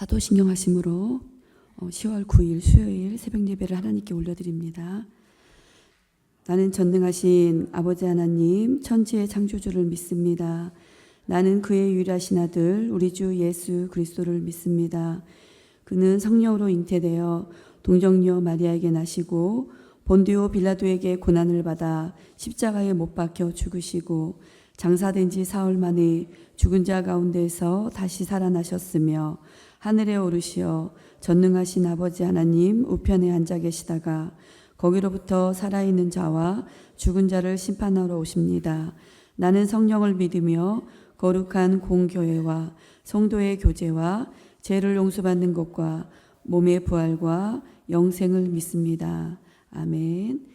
사도신경하심으로 10월 9일 수요일 새벽 예배를 하나님께 올려드립니다. 나는 전능하신 아버지 하나님 천지의 창조주를 믿습니다. 나는 그의 유일하신 아들 우리 주 예수 그리스도를 믿습니다. 그는 성령으로 잉태되어 동정녀 마리아에게 나시고 본디오 빌라도에게 고난을 받아 십자가에 못 박혀 죽으시고 장사된 지 사흘 만에 죽은 자 가운데서 다시 살아나셨으며 하늘에 오르시어 전능하신 아버지 하나님 우편에 앉아 계시다가 거기로부터 살아있는 자와 죽은 자를 심판하러 오십니다. 나는 성령을 믿으며 거룩한 공교회와 성도의 교제와 죄를 용서받는 것과 몸의 부활과 영생을 믿습니다. 아멘.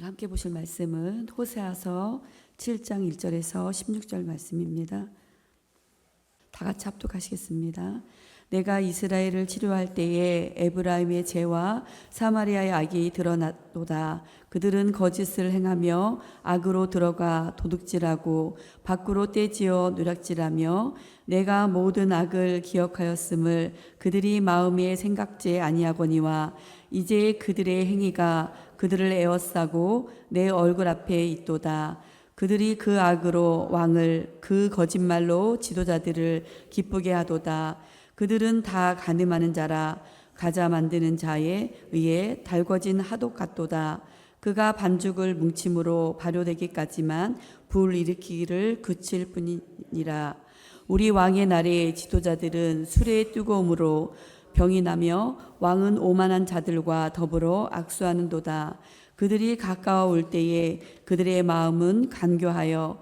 오늘 함께 보실 말씀은 호세아서 7장 1절에서 16절 말씀입니다. 다 같이 합독하시겠습니다. 내가 이스라엘을 치료할 때에 에브라임의 죄와 사마리아의 악이 드러났도다. 그들은 거짓을 행하며 악으로 들어가 도둑질하고 밖으로 떼지어 누락질하며 내가 모든 악을 기억하였음을 그들이 마음에 생각지 아니하거니와 이제 그들의 행위가 그들을 에워싸고 내 얼굴 앞에 있도다. 그들이 그 악으로 왕을 그 거짓말로 지도자들을 기쁘게 하도다. 그들은 다 간음하는 자라 가자 만드는 자에 의해 달궈진 하독 같도다. 그가 반죽을 뭉침으로 발효되기까지만 불 일으키기를 그칠 뿐이니라. 우리 왕의 날에 지도자들은 술의 뜨거움으로 병이 나며 왕은 오만한 자들과 더불어 악수하는도다. 그들이 가까워 올 때에 그들의 마음은 간교하여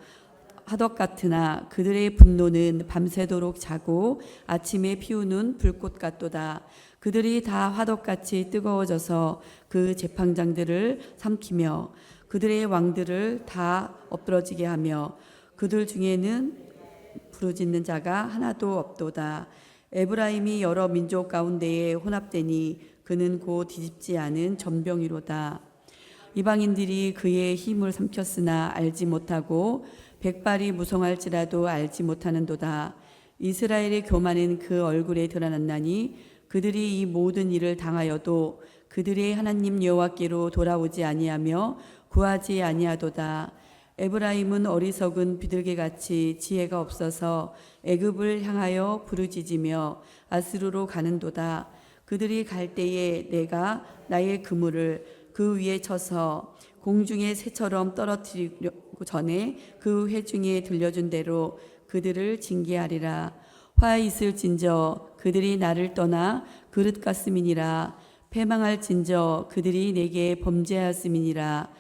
하덕 같으나 그들의 분노는 밤새도록 자고 아침에 피우는 불꽃 같도다. 그들이 다 화덕같이 뜨거워져서 그 재판장들을 삼키며 그들의 왕들을 다 엎드러지게 하며 그들 중에는 부르짖는 자가 하나도 없도다. 에브라임이 여러 민족 가운데에 혼합되니 그는 곧 뒤집지 않은 전병이로다. 이방인들이 그의 힘을 삼켰으나 알지 못하고 백발이 무성할지라도 알지 못하는도다. 이스라엘의 교만은 그 얼굴에 드러났나니 그들이 이 모든 일을 당하여도 그들의 하나님 여호와께로 돌아오지 아니하며 구하지 아니하도다. 에브라임은 어리석은 비둘기같이 지혜가 없어서 애굽을 향하여 부르짖으며 아스루로 가는도다. 그들이 갈 때에 내가 나의 그물을 그 위에 쳐서 공중의 새처럼 떨어뜨리려고 전에 그 회중에 들려준 대로 그들을 징계하리라. 화 있을진저 그들이 나를 떠나 그릇 같음이니라. 패망할진저 그들이 내게 범죄하였음이니라.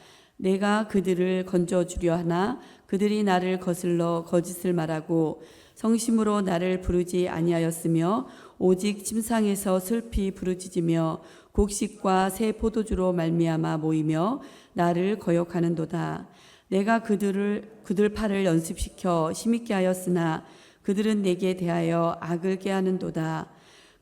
내가 그들을 건져주려 하나 그들이 나를 거슬러 거짓을 말하고 성심으로 나를 부르지 아니하였으며 오직 침상에서 슬피 부르짖으며 곡식과 새 포도주로 말미암아 모이며 나를 거역하는도다. 내가 그들 팔을 연습시켜 힘있게 하였으나 그들은 내게 대하여 악을 꾀하는도다.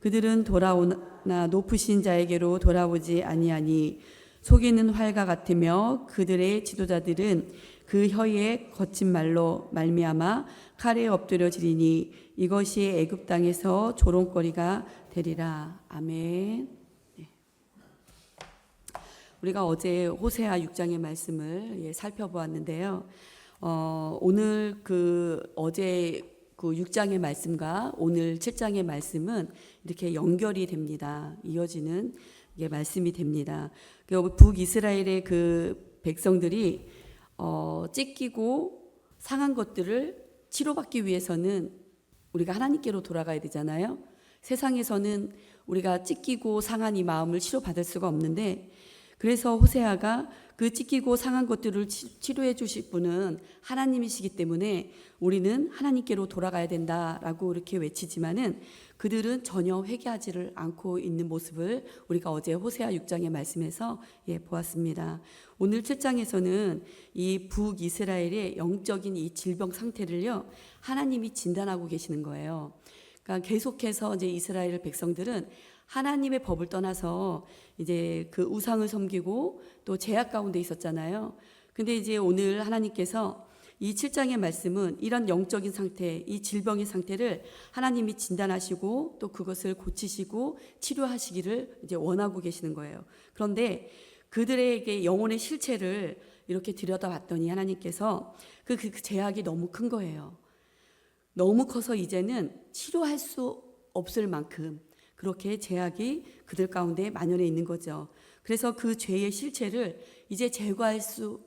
그들은 돌아오나 높으신 자에게로 돌아오지 아니하니 속이는 활과 같으며 그들의 지도자들은 그 혀에 거친 말로 말미암아 칼에 엎드려지리니 이것이 애굽 땅에서 조롱거리가 되리라. 아멘. 네. 우리가 어제 호세아 6장의 말씀을 살펴보았는데요. 오늘 어제 6장의 말씀과 오늘 7장의 말씀은 이렇게 연결이 됩니다. 이어지는 말씀이 됩니다. 북이스라엘의 그 백성들이 찢기고 상한 것들을 치료받기 위해서는 우리가 하나님께로 돌아가야 되잖아요. 세상에서는 우리가 찢기고 상한 이 마음을 치료받을 수가 없는데, 그래서 호세아가 그 찢기고 상한 것들을 치료해 주실 분은 하나님이시기 때문에 우리는 하나님께로 돌아가야 된다라고 이렇게 외치지만은 그들은 전혀 회개하지를 않고 있는 모습을 우리가 어제 호세아 6장의 말씀에서 보았습니다. 오늘 7장에서는 이 북이스라엘의 영적인 이 질병 상태를요, 하나님이 진단하고 계시는 거예요. 그러니까 계속해서 이제 이스라엘 백성들은 하나님의 법을 떠나서 이제 그 우상을 섬기고 또 죄악 가운데 있었잖아요. 근데 이제 오늘 하나님께서 이 7장의 말씀은 이런 영적인 상태, 이 질병의 상태를 하나님이 진단하시고 또 그것을 고치시고 치료하시기를 이제 원하고 계시는 거예요. 그런데 그들에게 영혼의 실체를 이렇게 들여다봤더니 하나님께서 그 죄악이 너무 큰 거예요. 너무 커서 이제는 치료할 수 없을 만큼 그렇게 죄악이 그들 가운데 만연해 있는 거죠. 그래서 그 죄의 실체를 이제 제거할 수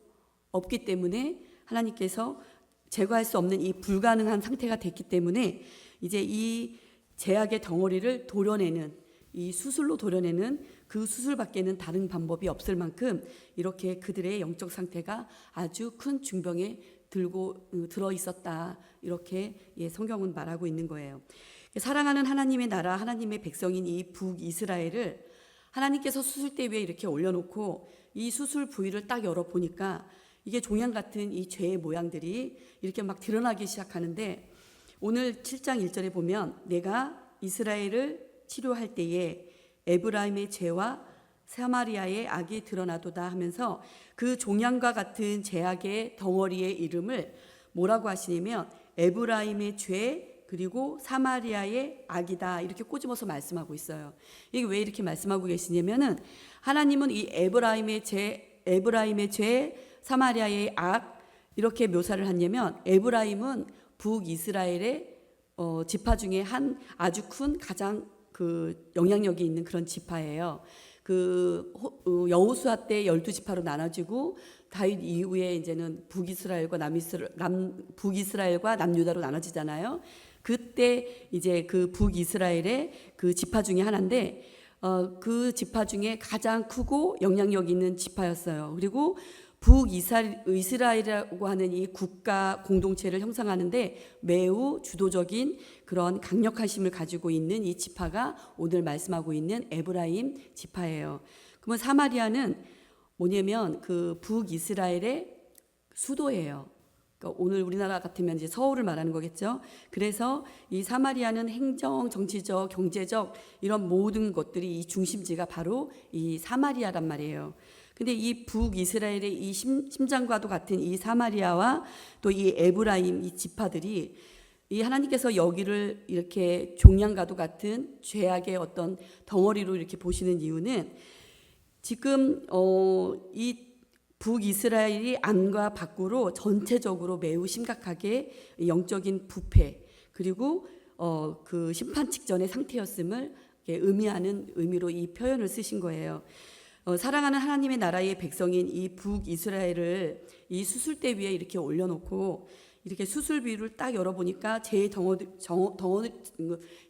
없기 때문에 하나님께서 제거할 수 없는 이 불가능한 상태가 됐기 때문에 이제 이 죄악의 덩어리를 도려내는, 이 수술로 도려내는 그 수술밖에는 다른 방법이 없을 만큼 이렇게 그들의 영적 상태가 아주 큰 중병에 들어 있었다. 이렇게 성경은 말하고 있는 거예요. 사랑하는 하나님의 나라, 하나님의 백성인 이 북이스라엘을 하나님께서 수술대 위에 이렇게 올려놓고 이 수술 부위를 딱 열어보니까 이게 종양 같은 이 죄의 모양들이 이렇게 막 드러나기 시작하는데, 오늘 7장 1절에 보면 내가 이스라엘을 치료할 때에 에브라임의 죄와 사마리아의 악이 드러나도다 하면서 그 종양과 같은 죄악의 덩어리의 이름을 뭐라고 하시냐면 에브라임의 죄 그리고 사마리아의 악이다, 이렇게 꼬집어서 말씀하고 있어요. 이게 왜 이렇게 말씀하고 계시냐면은 하나님은 이 에브라임의 죄, 사마리아의 악 이렇게 묘사를 하냐면 에브라임은 북이스라엘의 지파 중에 한 아주 큰 가장 그 영향력이 있는 그런 지파예요. 여호수아 때 12지파로 나눠지고 다윗 이후에 이제는 북이스라엘과 남유다로 나눠지잖아요. 그때 이제 그 북이스라엘의 그 지파 중에 하나인데 그 지파 중에 가장 크고 영향력 있는 지파였어요. 그리고 북이스라엘이라고 하는 이 국가 공동체를 형성하는데 매우 주도적인 그런 강력한 힘을 가지고 있는 이 지파가 오늘 말씀하고 있는 에브라임 지파예요. 그러면 사마리아는 뭐냐면 그 북이스라엘의 수도예요. 그러니까 오늘 우리나라 같으면 이제 서울을 말하는 거겠죠. 그래서 이 사마리아는 행정, 정치적, 경제적 이런 모든 것들이 이 중심지가 바로 이 사마리아란 말이에요. 근데 이 북이스라엘의 이 심장과도 같은 이 사마리아와 또 이 에브라임 이 지파들이 이 하나님께서 여기를 이렇게 종양과도 같은 죄악의 어떤 덩어리로 이렇게 보시는 이유는 지금 이 북이스라엘이 안과 밖으로 전체적으로 매우 심각하게 영적인 부패 그리고 그 심판 직전의 상태였음을 의미하는 의미로 이 표현을 쓰신 거예요. 사랑하는 하나님의 나라의 백성인 이 북이스라엘을 이 수술대 위에 이렇게 올려놓고 이렇게 수술 비율을 딱 열어보니까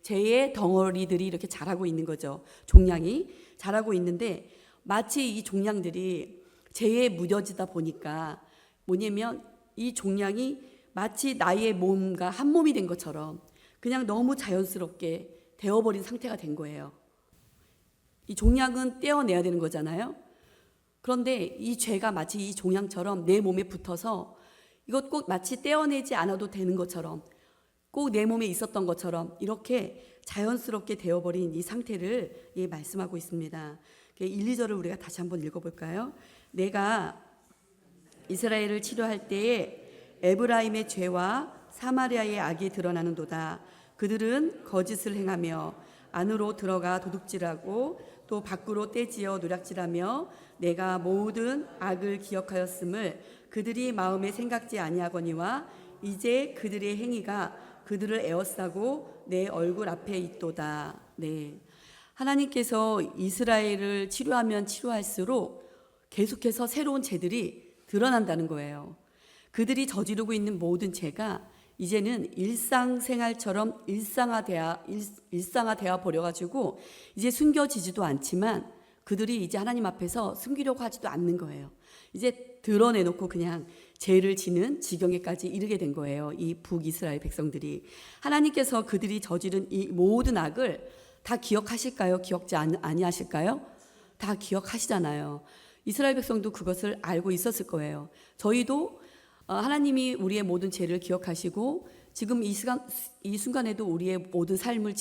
죄의 덩어리들이 이렇게 자라고 있는 거죠. 종양이 자라고 있는데 마치 이 종양들이 죄에 무뎌지다 보니까 뭐냐면 이 종양이 마치 나의 몸과 한 몸이 된 것처럼 그냥 너무 자연스럽게 되어버린 상태가 된 거예요. 이 종양은 떼어내야 되는 거잖아요. 그런데 이 죄가 마치 이 종양처럼 내 몸에 붙어서 이것 꼭 마치 떼어내지 않아도 되는 것처럼 꼭 내 몸에 있었던 것처럼 이렇게 자연스럽게 되어버린 이 상태를 말씀하고 있습니다. 1, 2절을 우리가 다시 한번 읽어볼까요? 내가 이스라엘을 치료할 때에 에브라임의 죄와 사마리아의 악이 드러나는도다. 그들은 거짓을 행하며 안으로 들어가 도둑질하고 또 밖으로 떼지어 노략질하며 내가 모든 악을 기억하였음을 그들이 마음에 생각지 아니하거니와 이제 그들의 행위가 그들을 에워싸고 내 얼굴 앞에 있도다. 네. 하나님께서 이스라엘을 치료하면 치료할수록 계속해서 새로운 죄들이 드러난다는 거예요. 그들이 저지르고 있는 모든 죄가 이제는 일상생활처럼 일상화되어 버려가지고 이제 숨겨지지도 않지만 그들이 이제 하나님 앞에서 숨기려고 하지도 않는 거예요. 이제 드러내놓고 그냥 죄를 지는 지경에까지 이르게 된 거예요. 이 북이스라엘 백성들이. 하나님께서 그들이 저지른 이 모든 악을 다 기억하실까요? 기억지 아니하실까요? 다 기억하시잖아요. 이스라엘 백성도 그것을 알고 있었을 거예요. 저희도 하나님이 우리의 모든 죄를 기억하시고 지금 이 순간에도 우리의 모든 삶을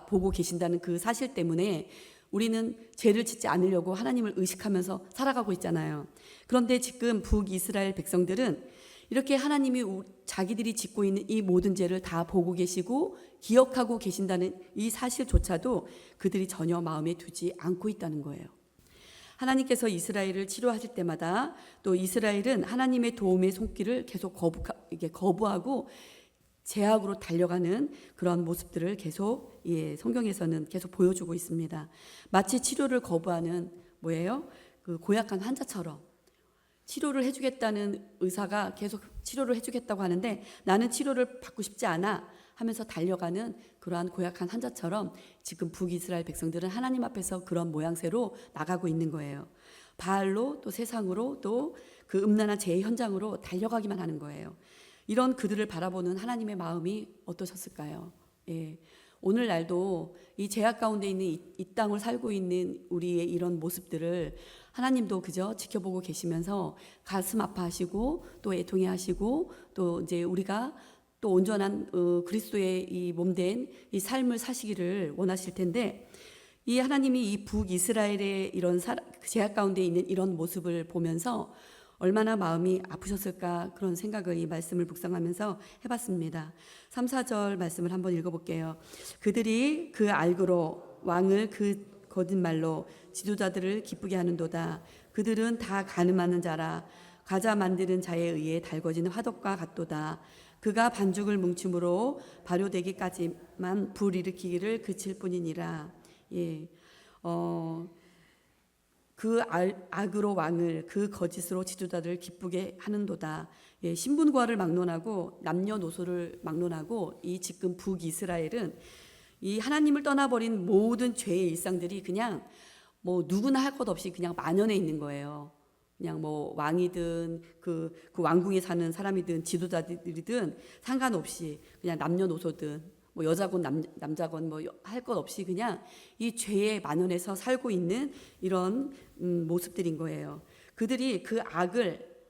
보고 계신다는 그 사실 때문에 우리는 죄를 짓지 않으려고 하나님을 의식하면서 살아가고 있잖아요. 그런데 지금 북이스라엘 백성들은 이렇게 하나님이 자기들이 짓고 있는 이 모든 죄를 다 보고 계시고 기억하고 계신다는 이 사실조차도 그들이 전혀 마음에 두지 않고 있다는 거예요. 하나님께서 이스라엘을 치료하실 때마다 또 이스라엘은 하나님의 도움의 손길을 계속 거부하고 제약으로 달려가는 그런 모습들을 계속 성경에서는 계속 보여주고 있습니다. 마치 치료를 거부하는 그 고약한 환자처럼 치료를 해주겠다는 의사가 계속 치료를 해주겠다고 하는데 나는 치료를 받고 싶지 않아 하면서 달려가는 그러한 고약한 환자처럼 지금 북이스라엘 백성들은 하나님 앞에서 그런 모양새로 나가고 있는 거예요. 바알로 또 세상으로 또 그 음란한 죄의 현장으로 달려가기만 하는 거예요. 이런 그들을 바라보는 하나님의 마음이 어떠셨을까요? 오늘날도 이 죄악 가운데 있는 이 땅을 살고 있는 우리의 이런 모습들을 하나님도 그저 지켜보고 계시면서 가슴 아파하시고 또 애통해하시고 또 이제 우리가 또 온전한 그리스도의 이 몸된 이 삶을 사시기를 원하실 텐데 이 하나님이 이 북이스라엘의 이런 죄악 가운데 있는 이런 모습을 보면서 얼마나 마음이 아프셨을까 그런 생각을 이 말씀을 묵상하면서 해봤습니다. 3, 4절 말씀을 한번 읽어볼게요. 그들이 그 알그로 왕을 그 거짓말로 지도자들을 기쁘게 하는도다. 그들은 다 가늠하는 자라 과자 만드는 자에 의해 달궈지는 화덕과 같도다. 그가 반죽을 뭉침으로 발효되기까지만 불 일으키기를 그칠 뿐이니라. 그 악으로 왕을 그 거짓으로 지도자들을 기쁘게 하는도다. 신분과를 막론하고 남녀노소를 막론하고 이 지금 북이스라엘은 이 하나님을 떠나버린 모든 죄의 일상들이 그냥 뭐 누구나 할 것 없이 그냥 만연해 있는 거예요. 그냥 뭐 왕이든 그 왕궁에 사는 사람이든 지도자들이든 상관없이 그냥 남녀노소든 뭐 여자건 남자건 뭐 할 것 없이 그냥 이 죄에 만연해서 살고 있는 이런 모습들인 거예요. 그들이 그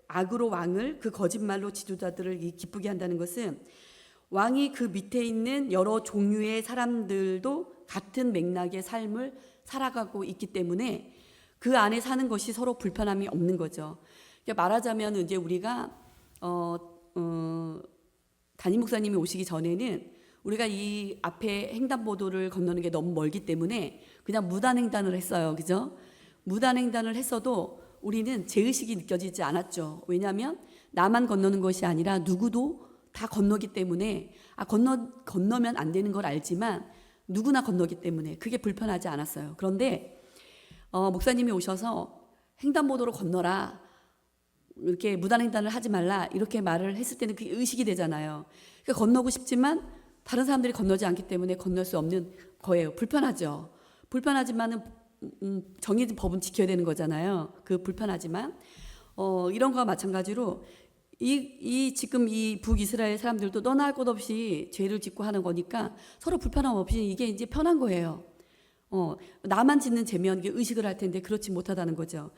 악으로 왕을 그 거짓말로 지도자들을 기쁘게 한다는 것은 왕이 그 밑에 있는 여러 종류의 사람들도 같은 맥락의 삶을 살아가고 있기 때문에 그 안에 사는 것이 서로 불편함이 없는 거죠. 그러니까 말하자면 이제 우리가 담임 목사님이 오시기 전에는 우리가 이 앞에 횡단보도를 건너는 게 너무 멀기 때문에 그냥 무단횡단을 했어요. 그죠? 무단횡단을 했어도 우리는 죄의식이 느껴지지 않았죠. 왜냐하면 나만 건너는 것이 아니라 누구도 다 건너기 때문에 건너면 안 되는 걸 알지만 누구나 건너기 때문에 그게 불편하지 않았어요. 그런데 목사님이 오셔서 횡단보도로 건너라, 이렇게 무단횡단을 하지 말라 이렇게 말을 했을 때는 그게 의식이 되잖아요. 그러니까 건너고 싶지만 다른 사람들이 건너지 않기 때문에 건널 수 없는 거예요. 불편하죠. 불편하지만은 정해진 법은 지켜야 되는 거잖아요. 그 불편하지만 이런 거와 마찬가지로 지금 이 북이스라엘 사람들도 너나 할 것 없이 죄를 짓고 하는 거니까 서로 불편함 없이 이게 이제 편한 거예요. 나만 짓는 죄면 이게 의식을 할 텐데 그렇지 못하다는 거죠.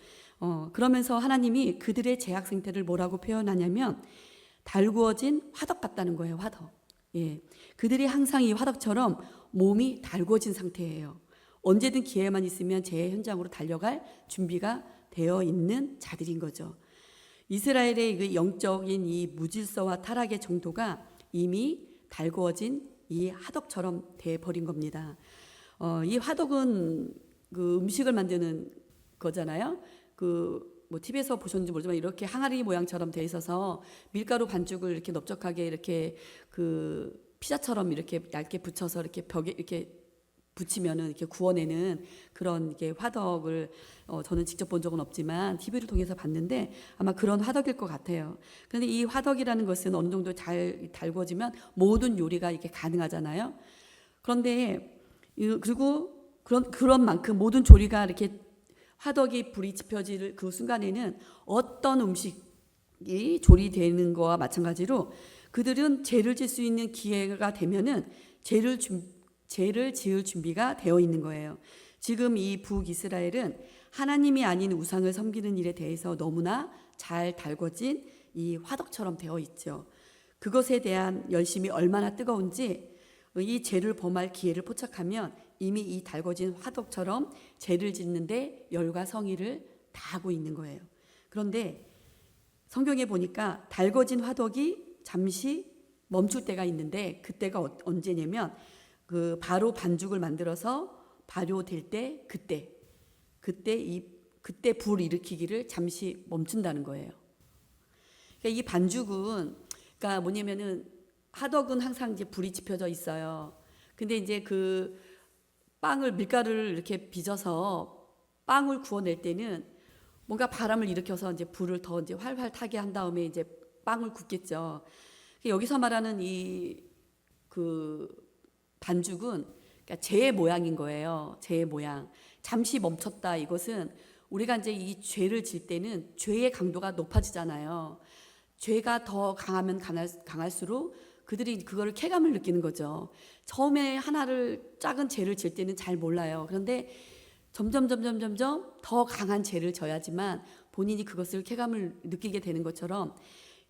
그러면서 하나님이 그들의 죄악 상태를 뭐라고 표현하냐면 달구어진 화덕 같다는 거예요. 화덕. 예. 그들이 항상 이 화덕처럼 몸이 달구어진 상태예요. 언제든 기회만 있으면 제 현장으로 달려갈 준비가 되어 있는 자들인 거죠. 이스라엘의 그 영적인 이 무질서와 타락의 정도가 이미 달구어진 이 화덕처럼 돼 버린 겁니다. 이 화덕은 그 음식을 만드는 거잖아요. 뭐 TV에서 보셨는지 모르지만 이렇게 항아리 모양처럼 돼 있어서 밀가루 반죽을 이렇게 넓적하게 이렇게 그 피자처럼 이렇게 얇게 붙여서 이렇게 벽에 이렇게 붙이면은 이렇게 구워내는 그런 이게 화덕을 저는 직접 본 적은 없지만 TV를 통해서 봤는데 아마 그런 화덕일 것 같아요. 그런데 이 화덕이라는 것은 어느 정도 잘 달궈지면 모든 요리가 이렇게 가능하잖아요. 그런데 그리고 그런 만큼 모든 조리가 이렇게 화덕이 불이 지펴질 그 순간에는 어떤 음식이 조리되는 거와 마찬가지로 그들은 죄를 질 수 있는 기회가 되면은 죄를 지을 준비가 되어 있는 거예요. 지금 이 북이스라엘은 하나님이 아닌 우상을 섬기는 일에 대해서 너무나 잘 달궈진 이 화덕처럼 되어 있죠. 그것에 대한 열심이 얼마나 뜨거운지 이 죄를 범할 기회를 포착하면 이미 이 달궈진 화덕처럼 죄를 짓는데 열과 성의를 다하고 있는 거예요. 그런데 성경에 보니까 달궈진 화덕이 잠시 멈출 때가 있는데 그때가 언제냐면 그 바로 반죽을 만들어서 발효될 때 그때 불 일으키기를 잠시 멈춘다는 거예요. 그러니까 이 반죽은 그러니까 뭐냐면은 화덕은 항상 이제 불이 지펴져 있어요. 근데 이제 그 밀가루를 이렇게 빚어서 빵을 구워낼 때는 뭔가 바람을 일으켜서 이제 불을 더 이제 활활 타게 한 다음에 이제 빵을 굽겠죠. 여기서 말하는 그 반죽은 그러니까 죄의 모양인 거예요. 죄의 모양. 잠시 멈췄다. 이것은 우리가 이제 이 죄를 질 때는 죄의 강도가 높아지잖아요. 죄가 더 강하면 강할수록 그들이 그거를 쾌감을 느끼는 거죠. 처음에 하나를 작은 죄를 질 때는 잘 몰라요. 그런데 점점 더 강한 죄를 져야지만 본인이 그것을 쾌감을 느끼게 되는 것처럼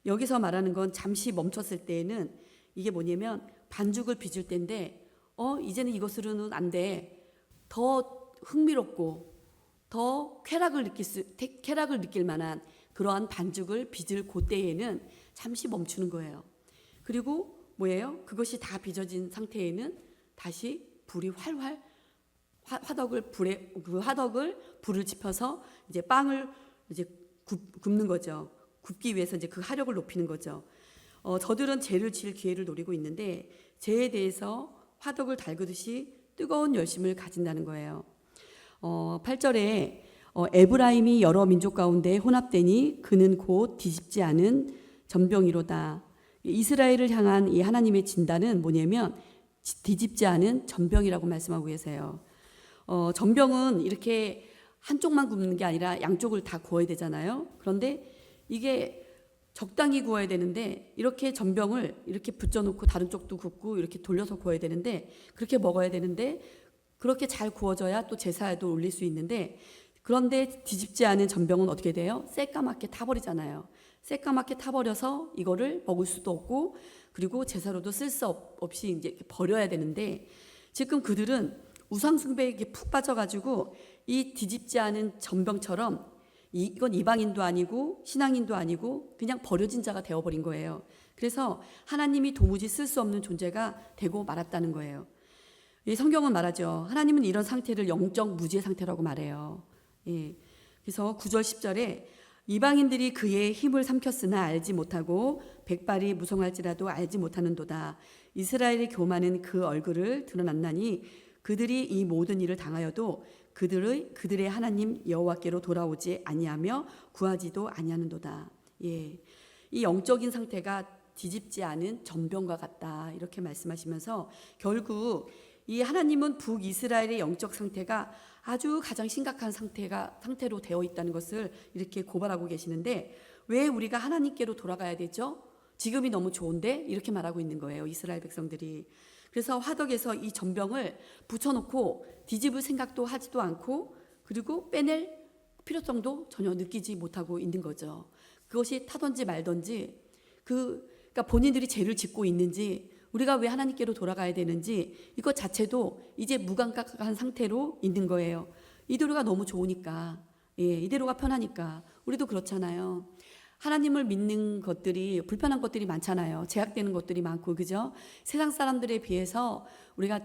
여기서 말하는 건 잠시 멈췄을 때에는 이게 뭐냐면 반죽을 빚을 때인데 이제는 이것으로는 안 돼. 더 흥미롭고 더 쾌락을 느낄 만한 그러한 반죽을 빚을 그때에는 잠시 멈추는 거예요. 그리고 뭐예요? 그것이 다 빚어진 상태에는 다시 불이 활활 화덕을 불을 지펴서 이제 빵을 이제 굽는 거죠. 굽기 위해서 이제 그 화력을 높이는 거죠. 저들은 죄를 지을 기회를 노리고 있는데 죄에 대해서 화덕을 달구듯이 뜨거운 열심을 가진다는 거예요. 8절에 에브라임이 여러 민족 가운데 혼합되니 그는 곧 뒤집지 않은 전병이로다. 이스라엘을 향한 이 하나님의 진단은 뭐냐면 뒤집지 않은 전병이라고 말씀하고 계세요. 전병은 이렇게 한쪽만 굽는 게 아니라 양쪽을 다 구워야 되잖아요. 그런데 이게 적당히 구워야 되는데 이렇게 전병을 이렇게 붙여놓고 다른 쪽도 굽고 이렇게 돌려서 구워야 되는데 그렇게 먹어야 되는데 그렇게 잘 구워져야 또 제사에도 올릴 수 있는데 그런데 뒤집지 않은 전병은 어떻게 돼요? 새까맣게 타버리잖아요. 새까맣게 타버려서 이거를 먹을 수도 없고 그리고 제사로도 쓸 수 없이 이제 버려야 되는데 지금 그들은 우상 숭배에 푹 빠져가지고 이 뒤집지 않은 전병처럼 이건 이방인도 아니고 신앙인도 아니고 그냥 버려진 자가 되어버린 거예요. 그래서 하나님이 도무지 쓸 수 없는 존재가 되고 말았다는 거예요. 이 성경은 말하죠. 하나님은 이런 상태를 영적 무지의 상태라고 말해요. 예. 그래서 9절 10절에 이방인들이 그의 힘을 삼켰으나 알지 못하고 백발이 무성할지라도 알지 못하는도다. 이스라엘의 교만은 그 얼굴을 드러났나니 그들이 이 모든 일을 당하여도 그들의 하나님 여호와께로 돌아오지 아니하며 구하지도 아니하는도다. 예. 이 영적인 상태가 뒤집지 않은 전병과 같다. 이렇게 말씀하시면서 결국 이 하나님은 북이스라엘의 영적 상태가 아주 가장 심각한 상태로 되어 있다는 것을 이렇게 고발하고 계시는데 왜 우리가 하나님께로 돌아가야 되죠? 지금이 너무 좋은데? 이렇게 말하고 있는 거예요, 이스라엘 백성들이. 그래서 화덕에서 이 전병을 붙여놓고 뒤집을 생각도 하지도 않고, 그리고 빼낼 필요성도 전혀 느끼지 못하고 있는 거죠. 그것이 타던지 말던지, 그러니까 본인들이 죄를 짓고 있는지, 우리가 왜 하나님께로 돌아가야 되는지, 이것 자체도 이제 무감각한 상태로 있는 거예요. 이대로가 너무 좋으니까, 이대로가 편하니까. 우리도 그렇잖아요. 하나님을 믿는 것들이, 불편한 것들이 많잖아요. 제약되는 것들이 많고, 그죠? 세상 사람들에 비해서 우리가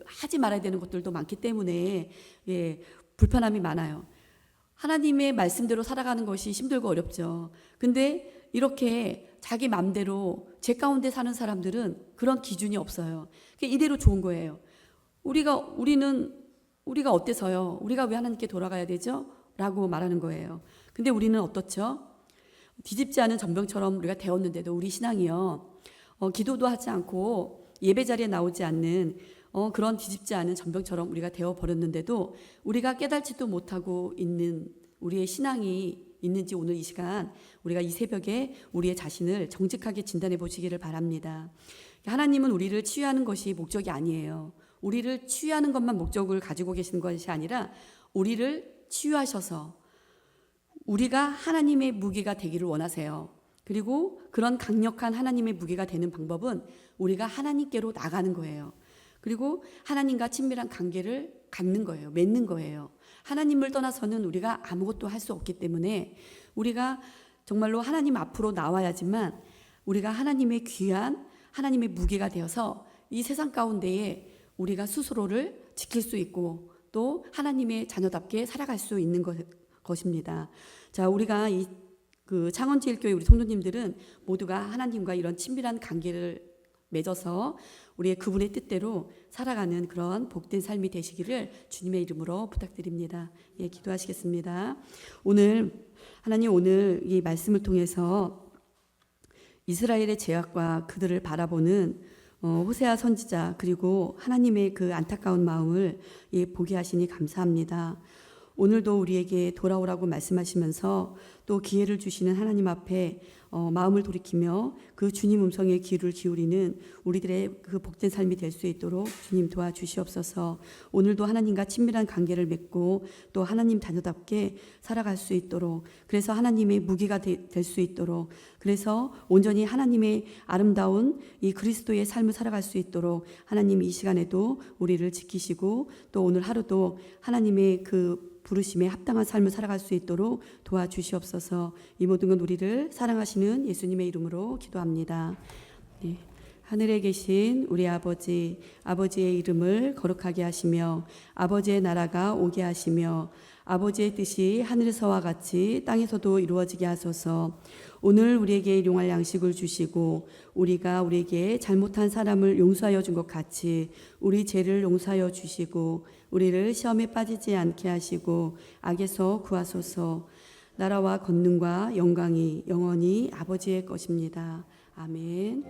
하지 말아야 되는 것들도 많기 때문에, 불편함이 많아요. 하나님의 말씀대로 살아가는 것이 힘들고 어렵죠. 근데 이렇게 자기 마음대로 죄 가운데 사는 사람들은 그런 기준이 없어요. 이대로 좋은 거예요. 우리가 어때서요? 우리가 왜 하나님께 돌아가야 되죠? 라고 말하는 거예요. 근데 우리는 어떻죠? 뒤집지 않은 전병처럼 우리가 되었는데도 우리 신앙이요, 기도도 하지 않고 예배 자리에 나오지 않는 그런 뒤집지 않은 전병처럼 우리가 되어버렸는데도 우리가 깨달지도 못하고 있는 우리의 신앙이 있는지, 오늘 이 시간 우리가 이 새벽에 우리의 자신을 정직하게 진단해 보시기를 바랍니다. 하나님은 우리를 치유하는 것이 목적이 아니에요. 우리를 치유하는 것만 목적을 가지고 계시는 것이 아니라 우리를 치유하셔서 우리가 하나님의 무기가 되기를 원하세요. 그리고 그런 강력한 하나님의 무기가 되는 방법은 우리가 하나님께로 나가는 거예요. 그리고 하나님과 친밀한 관계를 갖는 거예요. 맺는 거예요. 하나님을 떠나서는 우리가 아무것도 할 수 없기 때문에 우리가 정말로 하나님 앞으로 나와야지만 우리가 하나님의 귀한 하나님의 무기가 되어서 이 세상 가운데에 우리가 스스로를 지킬 수 있고 또 하나님의 자녀답게 살아갈 수 있는 것입니다. 자, 우리가 창원제일교회 우리 성도님들은 모두가 하나님과 이런 친밀한 관계를 맺어서 우리의 그분의 뜻대로 살아가는 그런 복된 삶이 되시기를 주님의 이름으로 부탁드립니다. 기도하시겠습니다. 하나님 오늘 이 말씀을 통해서 이스라엘의 죄악과 그들을 바라보는 호세아 선지자, 그리고 하나님의 그 안타까운 마음을 보게 하시니 감사합니다. 오늘도 우리에게 돌아오라고 말씀하시면서 또 기회를 주시는 하나님 앞에 마음을 돌이키며 그 주님 음성에 귀를 기울이는 우리들의 그 복된 삶이 될 수 있도록 주님 도와주시옵소서. 오늘도 하나님과 친밀한 관계를 맺고 또 하나님 자녀답게 살아갈 수 있도록, 그래서 하나님의 무기가 될 수 있도록, 그래서 온전히 하나님의 아름다운 이 그리스도의 삶을 살아갈 수 있도록 하나님 이 시간에도 우리를 지키시고 또 오늘 하루도 하나님의 그 부르심에 합당한 삶을 살아갈 수 있도록 도와주시옵소서. 이 모든 건 우리를 사랑하시는 예수님의 이름으로 기도합니다. 하늘에 계신 우리 아버지의 이름을 거룩하게 하시며 아버지의 나라가 오게 하시며 아버지의 뜻이 하늘에서와 같이 땅에서도 이루어지게 하소서. 오늘 우리에게 일용할 양식을 주시고 우리가 우리에게 잘못한 사람을 용서하여 준 것 같이 우리 죄를 용서하여 주시고 우리를 시험에 빠지지 않게 하시고 악에서 구하소서. 나라와 권능과 영광이 영원히 아버지의 것입니다. 아멘.